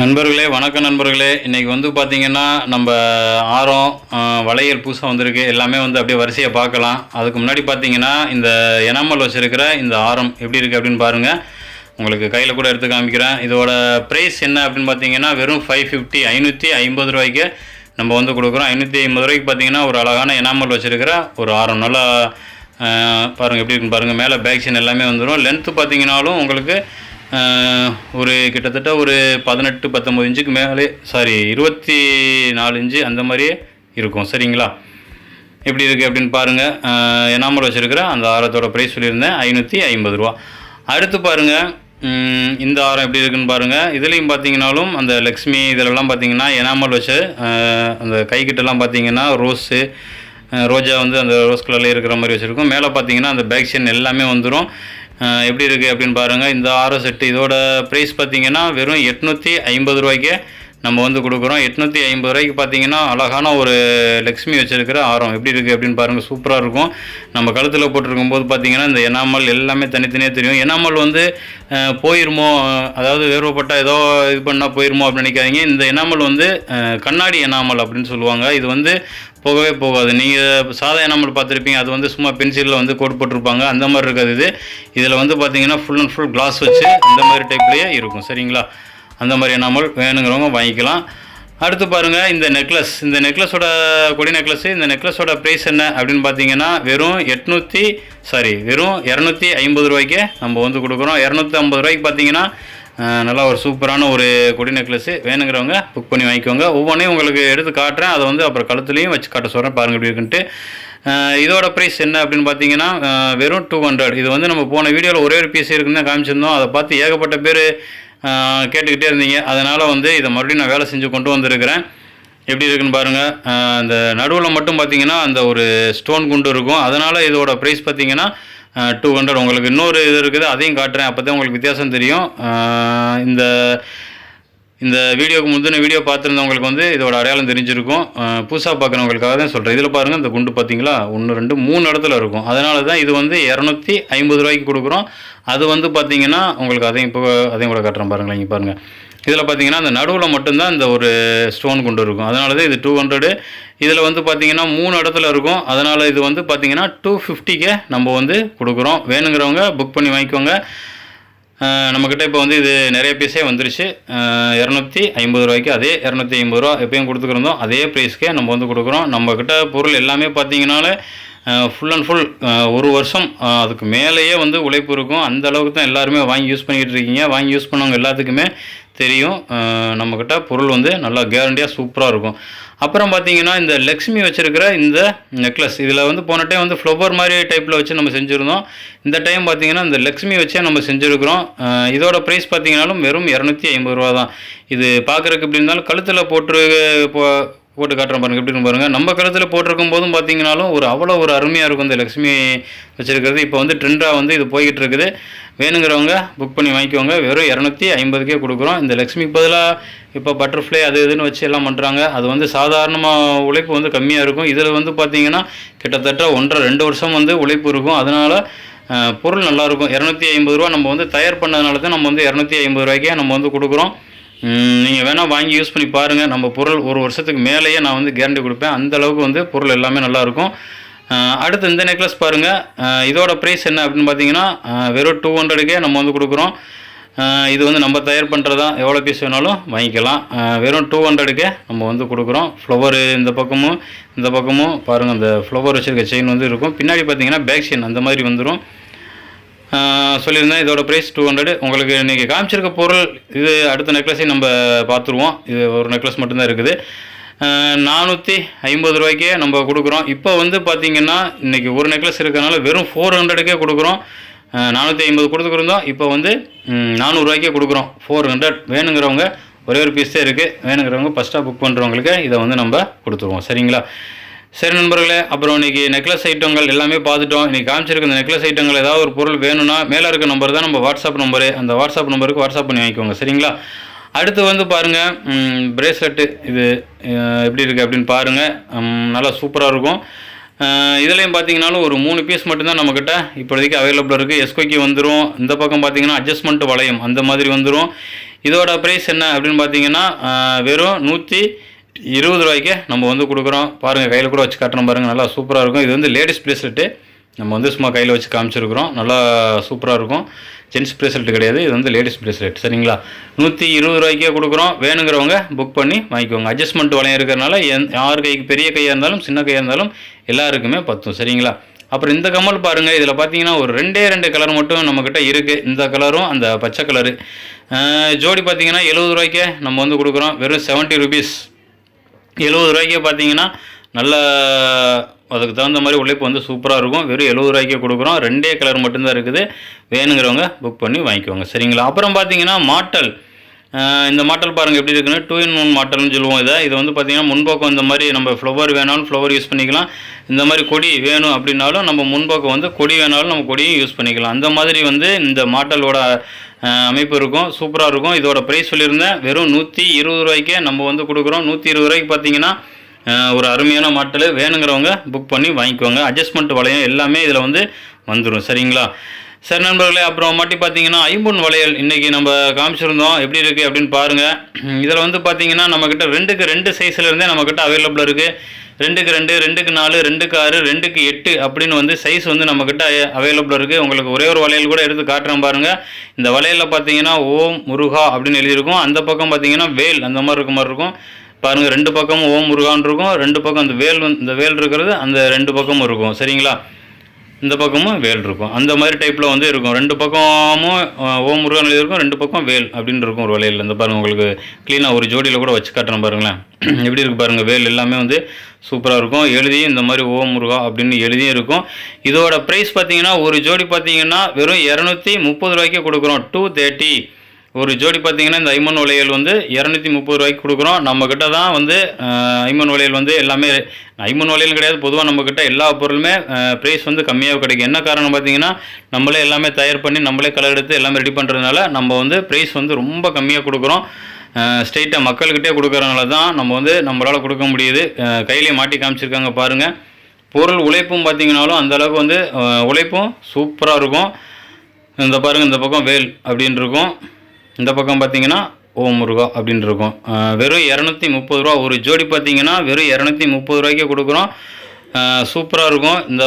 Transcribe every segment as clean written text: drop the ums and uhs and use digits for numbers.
நண்பர்களே வணக்கம் நண்பர்களே. இன்றைக்கி வந்து பார்த்திங்கன்னா நம்ம ஆரம் வளையல் புதுசாக வந்திருக்கு. எல்லாமே வந்து அப்படியே வரிசையாக பார்க்கலாம். அதுக்கு முன்னாடி பார்த்திங்கன்னா இந்த எனாமல் வச்சுருக்கிற இந்த ஆரம் எப்படி இருக்குது அப்படின்னு பாருங்கள். உங்களுக்கு கையில் கூட எடுத்து காமிக்கிறேன். இதோட ப்ரைஸ் என்ன அப்படின்னு பார்த்தீங்கன்னா வெறும் 550 550 ரூபாய்க்கு நம்ம வந்து கொடுக்குறோம். 550 ரூபாய்க்கு பார்த்திங்கன்னா ஒரு அழகான எனாமல் வச்சுருக்கிற ஒரு ஆரம் நல்லா பாருங்கள் எப்படி இருக்குன்னு பாருங்கள். மேலே பேக் செயின் எல்லாமே வந்துடும். லென்த்து பார்த்திங்கனாலும் உங்களுக்கு ஒரு கிட்டத்தட்ட ஒரு 18-19 இன்ச்சுக்கு மேலே 24 இன்ச்சு அந்த மாதிரியே இருக்கும். சரிங்களா? எப்படி இருக்குது அப்படின்னு பாருங்கள். எனாமல் வச்சுருக்கிற அந்த ஆரத்தோட ப்ரைஸ் சொல்லியிருந்தேன் 550 ரூபா. அடுத்து பாருங்கள் இந்த ஆரம் எப்படி இருக்குன்னு பாருங்கள். இதுலேயும் பார்த்தீங்கன்னாலும் அந்த லக்ஷ்மி இதிலெல்லாம் பார்த்தீங்கன்னா எனாமல் வச்சு அந்த கைக்கிட்டலாம் பார்த்தீங்கன்னா ரோஜா வந்து அந்த ரோஸ் கலரில் இருக்கிற மாதிரி வச்சுருக்கோம். மேலே பார்த்தீங்கன்னா அந்த பேக் செயின் எல்லாமே வந்துடும். எப்படி இருக்குது அப்படின்னு பாருங்கள். இந்த ஆரம் செட்டு இதோட ப்ரைஸ் பார்த்திங்கன்னா வெறும் 850 ரூபாய்க்கு நம்ம வந்து கொடுக்குறோம். 850 ரூபாய்க்கு பார்த்திங்கன்னா அழகான ஒரு லக்ஷ்மி வச்சுருக்கிற ஆரம் எப்படி இருக்குது அப்படின்னு பாருங்கள். சூப்பராக இருக்கும். நம்ம கழுத்தில் போட்டிருக்கும் போது பார்த்திங்கன்னா இந்த எனாமல் எல்லாமே தனித்தனியாக தெரியும். எனாமல் வந்து போயிருமோ, அதாவது வேறுபட்டால் ஏதோ இது பண்ணால் போயிருமோ அப்படின்னு நினைக்காதீங்க. இந்த எனாமல் வந்து கண்ணாடி எனாமல் அப்படின்னு சொல்லுவாங்க. இது வந்து போகவே போகாது. நீங்கள் சாதா எனாமல் பார்த்துருப்பீங்க, அது வந்து சும்மா பென்சிலில் வந்து கோட் போட்டிருப்பாங்க, அந்த மாதிரி இருக்காது. இதில் வந்து பார்த்திங்கன்னா ஃபுல் அண்ட் ஃபுல் கிளாஸ் வச்சு அந்த மாதிரி டைப்லேயே இருக்கும். சரிங்களா? அந்த மாதிரி எனாமல் வேணுங்கிறவங்க வாங்கிக்கலாம். அடுத்து பாருங்கள் இந்த நெக்லஸோட கொடி நெக்லஸ்ஸு. இந்த நெக்லஸோட ப்ரைஸ் என்ன அப்படின்னு பார்த்தீங்கன்னா வெறும் 250 ரூபாய்க்கு நம்ம வந்து கொடுக்குறோம். 250 ரூபாய்க்கு பார்த்தீங்கன்னா நல்லா ஒரு சூப்பரான ஒரு கொடி நெக்லஸ்ஸு வேணுங்கிறவங்க புக் பண்ணி வாங்கிக்கோங்க. ஒவ்வொன்றையும் உங்களுக்கு எடுத்து காட்டுறேன். அதை வந்து அப்புறம் கழுத்துலையும் வச்சு காட்ட சொல்கிறேன். பாருங்கள் எப்படி இருக்குன்ட்டு. இதோட ப்ரைஸ் என்ன அப்படின்னு பார்த்தீங்கன்னா வெறும் 200. இது வந்து நம்ம போன வீடியோவில் ஒரே ஒரு பீஸ் இருக்குன்னு தான் காமிச்சிருந்தோம். அதை பார்த்து ஏகப்பட்ட பேர் கேட்டுக்கிட்டே இருந்தீங்க. அதனால் வந்து இதை மறுபடியும் நான் வேலை செஞ்சு கொண்டு வந்திருக்கிறேன். எப்படி இருக்குன்னு பாருங்கள். அந்த நடுவில் மட்டும் பார்த்திங்கன்னா அந்த ஒரு ஸ்டோன் குண்டு இருக்கும். அதனால் இதோட ப்ரைஸ் பார்த்திங்கன்னா 200. உங்களுக்கு இன்னொரு இது இருக்குது, அதையும் காட்டுறேன். அப்போ தான் உங்களுக்கு வித்தியாசம் தெரியும். இந்த வீடியோக்கு முந்தின வீடியோ பார்த்துருந்தவங்களுக்கு வந்து இதோட அடையாளம் தெரிஞ்சிருக்கும். புதுசாக பார்க்குறவங்களுக்காக தான் சொல்கிறேன். இதில் பாருங்கள் இந்த குண்டு பார்த்தீங்களா 1 2 3 இடத்துல இருக்கும். அதனால தான் இது வந்து 250 ரூபாய்க்கு கொடுக்குறோம். அது வந்து பார்த்திங்கன்னா உங்களுக்கு அதையும் கூட காட்டுறேன் பாருங்களேன். இங்கே பாருங்கள். இதில் பார்த்தீங்கன்னா அந்த நடுவில் மட்டும்தான் இந்த ஒரு ஸ்டோன் குண்டு இருக்கும். அதனால தான் இது 200. இதில் வந்து பார்த்திங்கன்னா 3 இடத்துல இருக்கும். அதனால் இது வந்து பார்த்திங்கன்னா 250க்கு நம்ம வந்து கொடுக்குறோம். வேணுங்கிறவங்க புக் பண்ணி வாங்கிக்கோங்க. நம்மக்கிட்ட இப்போ வந்து இது நிறைய பீஸே வந்துருச்சு. 250 ரூபாய்க்கு அதே 250 ரூபா எப்பயும் கொடுத்துக்கிறோம். அதே ப்ரைஸ்க்கே நம்ம வந்து கொடுக்குறோம். நம்மக்கிட்ட பொருள் எல்லாமே பார்த்திங்கனாலே ஃபுல் அண்ட் ஃபுல் ஒரு வருஷம் அதுக்கு மேலேயே வந்து உழைப்பு இருக்கும். அந்த அளவுக்கு தான் எல்லாருமே வாங்கி யூஸ் பண்ணிக்கிட்டு இருக்கீங்க. வாங்கி யூஸ் பண்ணவங்க எல்லாத்துக்குமே தெரியும். நம்மக்கிட்ட பொருள் வந்து நல்லா கேரண்டியாக சூப்பராக இருக்கும். அப்புறம் பார்த்திங்கன்னா இந்த லக்ஷ்மி வச்சுருக்கிற இந்த நெக்லஸ், இதில் வந்து போன டைம் வந்து ஃப்ளவர் மாதிரி டைப்பில் வச்சு நம்ம செஞ்சுருந்தோம். இந்த டைம் பார்த்திங்கன்னா இந்த லக்ஷ்மி வச்சே நம்ம செஞ்சுருக்கிறோம். இதோட ப்ரைஸ் பார்த்திங்கனாலும் வெறும் 250 ரூபா தான். இது பார்க்குறதுக்கு எப்படி இருந்தாலும் கழுத்தில் போட்டு காட்டுறேன் பாருங்கள் எப்படி இருக்கும் பாருங்கள். நம்ம கழுத்தில் போட்டிருக்கும் போதும் பார்த்திங்கனாலும் அவ்வளோ ஒரு அருமையாக இருக்கும் இந்த லக்ஷ்மி வச்சுருக்கிறது. இப்போ வந்து ட்ரெண்டாக வந்து இது போய்கிட்டு இருக்குது. வேணுங்கிறவங்க புக் பண்ணி வாங்கிக்கோங்க. வெறும் 250க்கே கொடுக்குறோம். இந்த லக்ஷ்மிக்கு பதிலாக இப்போ பட்டர்ஃப்ளை அது இதுன்னு வச்சு எல்லாம் பண்ணுறாங்க. அது வந்து சாதாரணமாக உழைப்பு வந்து கம்மியாக இருக்கும். இதில் வந்து பார்த்திங்கன்னா கிட்டத்தட்ட 1.5-2 வருஷம் வந்து உழைப்பு இருக்கும். அதனால் பொருள் நல்லாயிருக்கும். 250 ரூபா நம்ம வந்து தயார் பண்ணதுனால தான் நம்ம வந்து 250 ரூபாய்க்கே நம்ம வந்து கொடுக்குறோம். நீங்கள் வேணால் வாங்கி யூஸ் பண்ணி பாருங்கள். நம்ம பொருள் ஒரு வருஷத்துக்கு மேலேயே நான் வந்து கேரண்டி கொடுப்பேன். அந்தளவுக்கு வந்து பொருள் எல்லாமே நல்லாயிருக்கும். அடுத்து இந்த நெக்லஸ் பாருங்கள். இதோட ப்ரைஸ் என்ன அப்படின்னு பார்த்தீங்கன்னா வெறும் 200க்கே நம்ம வந்து கொடுக்குறோம். இது வந்து நம்ம தயார் பண்ணுறதா, எவ்வளோ பீஸ் வேணாலும் வாங்கிக்கலாம். வெறும் 200க்கே நம்ம வந்து கொடுக்குறோம். ஃப்ளவரு இந்த பக்கமும் பாருங்கள். அந்த ஃப்ளவர் வச்சுருக்க செயின் வந்து இருக்கும். பின்னாடி பார்த்தீங்கன்னா பேக் செயின் அந்த மாதிரி வந்துடும். சொல்லியிருந்தேன் இதோட ப்ரைஸ் 200. உங்களுக்கு இன்றைக்கி காமிச்சிருக்க பொருள் இது. அடுத்த நெக்லஸையும் நம்ம பார்த்துருவோம். இது ஒரு நெக்லஸ் மட்டும்தான் இருக்குது. 450 ரூபாய்க்கே நம்ம கொடுக்குறோம். இப்போ வந்து பார்த்திங்கன்னா இன்றைக்கி ஒரு நெக்லஸ் இருக்கிறதுனால வெறும் 400க்கே கொடுக்குறோம். 450 கொடுத்துக்கிறோம். இப்போ வந்து 400 ரூபாய்க்கே கொடுக்குறோம். 400 வேணுங்கிறவங்க ஒரே ஒரு பீஸே இருக்குது. வேணுங்கிறவங்க ஃபஸ்ட்டாக புக் பண்ணுறவங்களுக்கு இதை வந்து நம்ம கொடுத்துருவோம். சரிங்களா? சரி நண்பர்களே, அப்புறம் இன்றைக்கி நெக்லஸ் ஐட்டங்கள் எல்லாமே பார்த்துட்டோம். இன்றைக்கி காமிச்சிருக்க இந்த நெக்லஸ் ஐட்டங்கள் ஏதாவது ஒரு பொருள் வேணும்னா மேலே இருக்க நம்பர் தான் நம்ம வாட்ஸ்அப் நம்பரு. அந்த வாட்ஸ்அப் நம்பருக்கு வாட்ஸ்அப் பண்ணி வாங்கிக்கோங்க. சரிங்களா? அடுத்து வந்து பாருங்கள் பிரேஸ்லெட்டு. இது எப்படி இருக்குது அப்படின்னு பாருங்கள். நல்லா சூப்பராக இருக்கும். இதுலேயும் பார்த்தீங்கன்னாலும் ஒரு 3 பீஸ் மட்டும்தான் நம்மக்கிட்ட இப்போதைக்கு அவைலபிளாக இருக்குது. எஸ்கோக்கி வந்துடும். இந்த பக்கம் பார்த்தீங்கன்னா அட்ஜஸ்ட்மெண்ட் வளையம் அந்த மாதிரி வந்துடும். இதோட ப்ரைஸ் என்ன அப்படின்னு பார்த்தீங்கன்னா வெறும் 120 ரூபாய்க்கு நம்ம வந்து கொடுக்குறோம். பாருங்கள், கையில் கூட வச்சு காட்டுறோம் பாருங்கள், நல்லா சூப்பராக இருக்கும். இது வந்து லேடிஸ் ப்ரேஸ்லெட்டு, நம்ம வந்து சும்மா கையில் வச்சு காமிச்சிருக்கிறோம். நல்லா சூப்பராக இருக்கும். ஜென்ஸ் ப்ரேஸ்லெட் கிடையாது, இது வந்து லேடிஸ் ப்ரேஸ்லெட். சரிங்களா, 120 ரூபாய்க்கே கொடுக்குறோம். வேணுங்கிறவங்க புக் பண்ணி வாங்கிக்கோங்க. அட்ஜஸ்ட்மெண்ட் வளையம் இருக்கிறனால யார் கைக்கு பெரிய கையாக இருந்தாலும் சின்ன கையாக இருந்தாலும் எல்லாருக்குமே பத்தும். சரிங்களா, அப்புறம் இந்த கம்மல் பாருங்கள், இதில் பார்த்தீங்கன்னா ஒரு 2 கலர் மட்டும் நம்மக்கிட்ட இருக்குது. இந்த கலரும் அந்த பச்சை கலரு. ஜோடி பார்த்தீங்கன்னா 70 ரூபாய்க்கே நம்ம வந்து கொடுக்குறோம். வெறும் 70 ருபீஸ். 70 ரூபாய்க்கே பார்த்தீங்கன்னா நல்ல அதுக்கு தகுந்த மாதிரி உழைப்பு வந்து சூப்பராக இருக்கும். வெறும் 70 ரூபாய்க்கே கொடுக்குறோம். 2 கலர் மட்டும்தான் இருக்குது. வேணுங்கிறவங்க புக் பண்ணி வாங்கிக்கோங்க. சரிங்களா, அப்புறம் பார்த்தீங்கன்னா மாட்டல். இந்த மாட்டல் பாருங்கள் எப்படி இருக்குன்னு, 2-in-1 மாட்டல்னு சொல்லுவோம். இது வந்து பார்த்திங்கன்னா முன்பக்கம் இந்த மாதிரி நம்ம ஃப்ளவர் வேணாலும் ஃப்ளவர் யூஸ் பண்ணிக்கலாம். இந்த மாதிரி கொடி வேணும் அப்படின்னாலும் நம்ம முன்பக்கம் வந்து கொடி வேணாலும் நம்ம கொடியும் யூஸ் பண்ணிக்கலாம். அந்த மாதிரி வந்து இந்த மாட்டலோட அமைப்பு இருக்கும். சூப்பராக இருக்கும். இதோட ப்ரைஸ் சொல்லியிருந்தேன், வெறும் 120 ரூபாய்க்கே நம்ம வந்து கொடுக்குறோம். 120 ரூபாய்க்கு பார்த்தீங்கன்னா ஒரு அருமையான மாட்டல். வேணுங்கிறவங்க புக் பண்ணி வாங்கிக்கோங்க. அட்ஜஸ்ட்மெண்ட் வளையம் எல்லாமே இதில் வந்து வந்துடும். சரிங்களா, சரி நண்பர்களே, அப்புறம் மாட்டி பார்த்தீங்கன்னா ஐம்பொன் வளையல் இன்றைக்கி நம்ம காமிச்சிருந்தோம். எப்படி இருக்குது அப்படின்னு பாருங்கள். இதில் வந்து பார்த்தீங்கன்னா நம்மக்கிட்ட 2x2 சைஸில் இருந்தே நம்மக்கிட்ட அவைலபிளாக இருக்குது. 2x2, 2x4, 2x6, 2x8 அப்படின்னு வந்து சைஸ் வந்து நம்மக்கிட்ட அவைலபிளாக இருக்குது. உங்களுக்கு ஒரே ஒரு வளையல் கூட எடுத்து காட்டுறேன் பாருங்கள். இந்த வளையலில் பார்த்தீங்கன்னா ஓம் முருகா அப்படின்னு எழுதியிருக்கும். அந்த பக்கம் பார்த்தீங்கன்னா வேல் அந்த மாதிரி இருக்க மாதிரி இருக்கும். பாருங்கள், 2 பக்கமும் ஓம் முருகான் இருக்கும். 2 பக்கம் அந்த வேல் இருக்கிறது அந்த 2 பக்கமும் இருக்கும். சரிங்களா, இந்த பக்கமும் வேல் இருக்கும். அந்த மாதிரி டைப்பில் வந்து இருக்கும். 2 பக்கமும் ஓம் முருகன் எழுதியிருக்கும், 2 பக்கம் வேல் அப்படின்னு இருக்கும் ஒரு வளையல். இந்த பாருங்கள், உங்களுக்கு க்ளீனாக ஒரு ஜோடியில் கூட வச்சு காட்டுறேன் பாருங்களேன். எப்படி இருக்குது பாருங்கள். வேல் எல்லாமே வந்து சூப்பராக இருக்கும். எழுதியும் இந்த மாதிரி ஓம் முருகா அப்படின்னு எழுதியும் இருக்கும். இதோட ப்ரைஸ் பார்த்தீங்கன்னா ஒரு ஜோடி பார்த்தீங்கன்னா வெறும் 230 ரூபாய்க்கே கொடுக்குறோம். 230 ஒரு ஜோடி பார்த்தீங்கன்னா இந்த ஐம்பொன் வளையல் வந்து 230 ரூபாய்க்கு கொடுக்குறோம். நம்மக்கிட்ட தான் வந்து ஐம்பொன் வளையல் வந்து எல்லாமே ஐம்பொன் வளையல் கிடையாது, பொதுவாக நம்மக்கிட்ட எல்லா பொருளுமே ப்ரைஸ் வந்து கம்மியாக கிடைக்கும். என்ன காரணம் பார்த்தீங்கன்னா நம்மளே எல்லாமே தயார் பண்ணி நம்மளே கலர் எடுத்து எல்லாமே ரெடி பண்ணுறதுனால நம்ம வந்து ப்ரைஸ் வந்து ரொம்ப கம்மியாக கொடுக்குறோம். ஸ்ட்ரெயிட்டாக மக்கள்கிட்டே கொடுக்குறதுனால தான் நம்ம வந்து நம்மளால் கொடுக்க முடியுது. கையிலே மாட்டி காமிச்சிருக்காங்க பாருங்கள். பொருள் உழைப்பும் பார்த்தீங்கன்னாலும் அந்தளவுக்கு வந்து உழைப்பும் சூப்பராக இருக்கும். இந்த பாருங்கள், இந்த பக்கம் வேல் அப்படின்னு இருக்கும், இந்த பக்கம் பார்த்தீங்கன்னா ஓம் முருகா அப்படின்னு இருக்கும். வெறும் 230 ரூபா ஒரு ஜோடி பார்த்தீங்கன்னா வெறும் 230 ரூபாய்க்கே கொடுக்குறோம். சூப்பராக இருக்கும். இந்த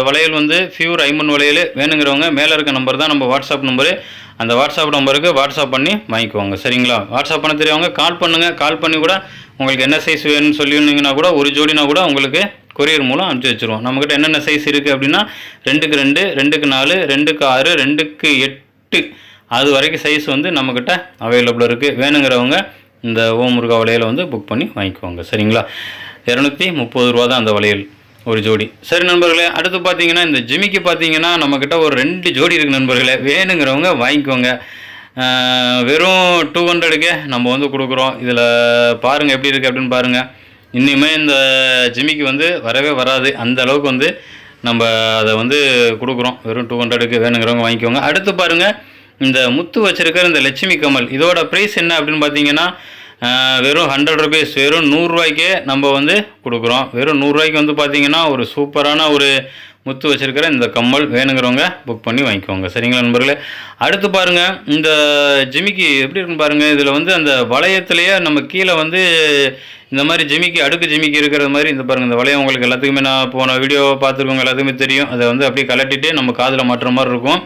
வளையல் வந்து பியூர் ஐம்பொன் வளையல். வேணுங்கிறவங்க மேலே இருக்க நம்பர் தான் நம்ம வாட்ஸ்அப் நம்பரு. அந்த வாட்ஸ்அப் நம்பருக்கு வாட்ஸ்அப் பண்ணி வாங்கிக்குவாங்க. சரிங்களா, வாட்ஸ்அப் பண்ண தெரியவங்க கால் பண்ணுங்கள். கால் பண்ணி கூட உங்களுக்கு என்ன சைஸ் வேணும்னு சொல்லியிருந்தீங்கன்னா கூட ஒரு ஜோடினா கூட உங்களுக்கு கொரியர் மூலம் அனுப்பிச்சி வச்சுருவோம். நம்மக்கிட்ட என்னென்ன சைஸ் இருக்குது அப்படின்னா 2x2, 2x4, 2x6, 2x8 அது வரைக்கும் சைஸ் வந்து நம்மக்கிட்ட அவைலபிளாக இருக்குது. வேணுங்கிறவங்க இந்த ஓம் முருகா வளையலை வந்து புக் பண்ணி வாங்கிக்குவாங்க. சரிங்களா, 230 ரூபா தான் அந்த வளையல் ஒரு ஜோடி. சரி நண்பர்களே, அடுத்து பார்த்தீங்கன்னா இந்த ஜிமிக்கு பார்த்தீங்கன்னா நம்மக்கிட்ட ஒரு 2 ஜோடி இருக்குது நண்பர்களே. வேணுங்கிறவங்க வாங்கிக்கோங்க. வெறும் 200க்கே நம்ம வந்து கொடுக்குறோம். இதில் பாருங்கள் எப்படி இருக்குது அப்படின்னு பாருங்கள். இன்னுமே இந்த ஜிமிக்கு வந்து வரவே வராது, அந்த அளவுக்கு வந்து நம்ம அதை வந்து கொடுக்குறோம். வெறும் 200க்கு வேணுங்கிறவங்க வாங்கிக்கோங்க. அடுத்து பாருங்கள், இந்த முத்து வச்சுருக்கிற இந்த லட்சுமி கமல் இதோட ப்ரைஸ் என்ன அப்படின்னு பார்த்தீங்கன்னா வெறும் 100 ருபீஸ். வெறும் 100 ரூபாய்க்கே நம்ம வந்து கொடுக்குறோம். வெறும் 100 ரூபாய்க்கு வந்து பார்த்தீங்கன்னா ஒரு சூப்பரான ஒரு முத்து வச்சுருக்கிற இந்த கம்மல் வேணுங்கிறவங்க புக் பண்ணி வாங்கிக்கோங்க. சரிங்களா நண்பர்களே, அடுத்து பாருங்கள் இந்த ஜிமிக்கி எப்படி இருக்குன்னு பாருங்கள். இதில் வந்து அந்த வளையத்துலேயே நம்ம கீழே வந்து இந்த மாதிரி ஜிமிக்கி அடுக்கு ஜிமிக்கி இருக்கிற மாதிரி இந்த பாருங்கள். இந்த வளையம் உங்களுக்கு எல்லாத்துக்குமே நான் போன வீடியோ பார்த்துருக்கோங்க, எல்லாத்துக்குமே தெரியும். அதை வந்து அப்படியே கலட்டிட்டு நம்ம காதில் மாட்டுற மாதிரி இருக்கும்.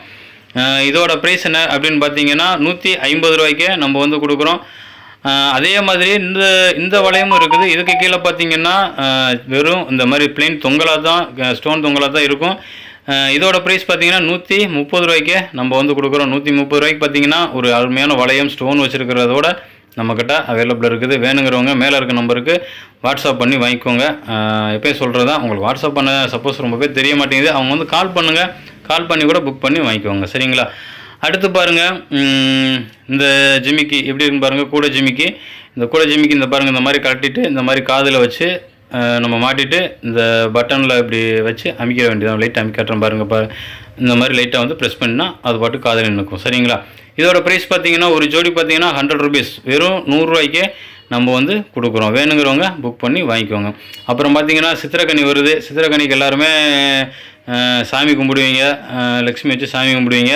இதோட ப்ரைஸ் என்ன அப்படின்னு பார்த்தீங்கன்னா 150 ரூபாய்க்கே நம்ம வந்து கொடுக்குறோம். அதே மாதிரி இந்த வளையமும் இருக்குது. இதுக்கு கீழே பார்த்தீங்கன்னா வெறும் இந்த மாதிரி பிளெயின் தொங்கலாக தான், ஸ்டோன் தொங்கலாக தான் இருக்கும். இதோட ப்ரைஸ் பார்த்தீங்கன்னா 130 ரூபாய்க்கே நம்ம வந்து கொடுக்குறோம். 130 ரூபாய்க்கு பார்த்தீங்கன்னா ஒரு அருமையான வளையம் ஸ்டோன் வச்சுருக்கிறதோட நம்மக்கிட்ட அவைலபிள் இருக்குது. வேணுங்கிறவங்க மேலே இருக்க நம்பருக்கு வாட்ஸ்அப் பண்ணி வாங்கிக்கோங்க. எப்போயும் சொல்கிறது தான், உங்களுக்கு வாட்ஸ்அப் பண்ண சப்போஸ் ரொம்ப பேர் தெரிய மாட்டேங்குது, அவங்க வந்து கால் பண்ணுங்கள். கால் பண்ணி கூட புக் பண்ணி வாங்கிக்கோங்க. சரிங்களா, அடுத்து பாருங்கள் இந்த ஜிமிக்கி எப்படி இருக்குன்னு பாருங்கள். கூட ஜிமிக்கி, இந்த கூட ஜிமிக்கி இந்த பாருங்கள், இந்த மாதிரி கட்டிட்டு இந்த மாதிரி காதில் வச்சு நம்ம மாட்டிட்டு இந்த பட்டனில் இப்படி வச்சு அமைக்க வேண்டியதான். லைட்டாக அமைக்காட்டுறோம் பாருங்கள். இந்த மாதிரி லைட்டாக வந்து ப்ரெஸ் பண்ணினா அது பாட்டு காதில் நிற்கும். சரிங்களா, இதோட ப்ரைஸ் பார்த்தீங்கன்னா ஒரு ஜோடி பார்த்தீங்கன்னா 100 ருபீஸ். வெறும் 100 ரூபாய்க்கே நம்ம வந்து கொடுக்குறோம். வேணுங்கிறவங்க புக் பண்ணி வாங்கிக்கோங்க. அப்புறம் பார்த்திங்கன்னா சித்திரக்கனி வருது. சித்திரக்கனிக்கு எல்லாருமே சாமி கும்பிடுவீங்க, லக்ஷ்மி வச்சு சாமி கும்பிடுவீங்க.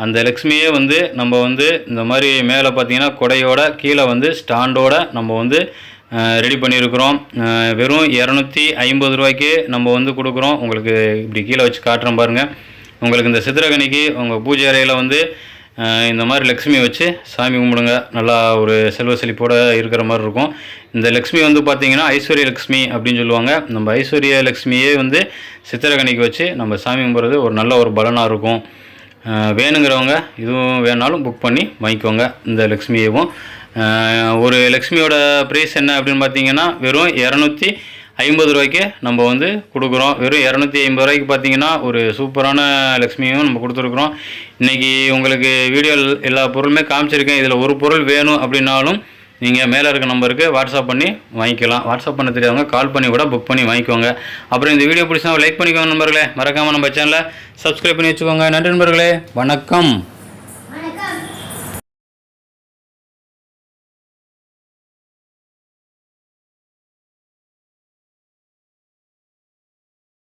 அந்த லக்ஷ்மியே வந்து நம்ம வந்து இந்த மாதிரி மேலே பார்த்திங்கன்னா கொடையோட கீழே வந்து ஸ்டாண்டோட நம்ம வந்து ரெடி பண்ணியிருக்கிறோம். வெறும் 250 ரூபாய்க்கு நம்ம வந்து கொடுக்குறோம். உங்களுக்கு இப்படி கீழே வச்சு காட்டுறேன் பாருங்கள். உங்களுக்கு இந்த சித்திரக்கனிக்கு உங்கள் பூஜை அறையில் வந்து இந்த மாதிரி லக்ஷ்மி வச்சு சாமி கும்பிடுங்க. நல்லா ஒரு செல்வ செழிப்போடு இருக்கிற மாதிரி இருக்கும். இந்த லக்ஷ்மி வந்து பார்த்திங்கன்னா ஐஸ்வர்ய லக்ஷ்மி அப்படின்னு சொல்லுவாங்க. நம்ம ஐஸ்வர்ய லக்ஷ்மியே வந்து சித்திரக்கனிக்கு வச்சு நம்ம சாமி கும்பிட்றது ஒரு நல்ல ஒரு பலனாக இருக்கும். வேணுங்கிறவங்க இதுவும் வேணாலும் புக் பண்ணி வாங்கிக்கோங்க. இந்த லக்ஷ்மியவும் ஒரு லக்ஷ்மியோட ப்ரைஸ் என்ன அப்படின்னு பார்த்தீங்கன்னா வெறும் 250 ரூபாய்க்கு நம்ம வந்து கொடுக்குறோம். வெறும் 250 ரூபாய்க்கு பார்த்தீங்கன்னா ஒரு சூப்பரான லக்ஷ்மியும் நம்ம கொடுத்துருக்குறோம். இன்றைக்கி உங்களுக்கு வீடியோ எல்லா பொருளுமே காமிச்சிருக்கேன். இதில் ஒரு பொருள் வேணும் அப்படின்னாலும் நீங்கள் மேலே இருக்க நம்பருக்கு வாட்ஸ்அப் பண்ணி வாங்கிக்கலாம். வாட்ஸ்அப் பண்ண தெரியாதவங்க கால் பண்ணி கூட புக் பண்ணி வாங்கிக்கோங்க. அப்புறம் இந்த வீடியோ பிடிச்சா லைக் பண்ணிக்கோங்க நண்பர்களே. மறக்காமல் நம்ம சேனலை சப்ஸ்கிரைப் பண்ணி வச்சுக்கோங்க. நன்றி நண்பர்களே, வணக்கம்.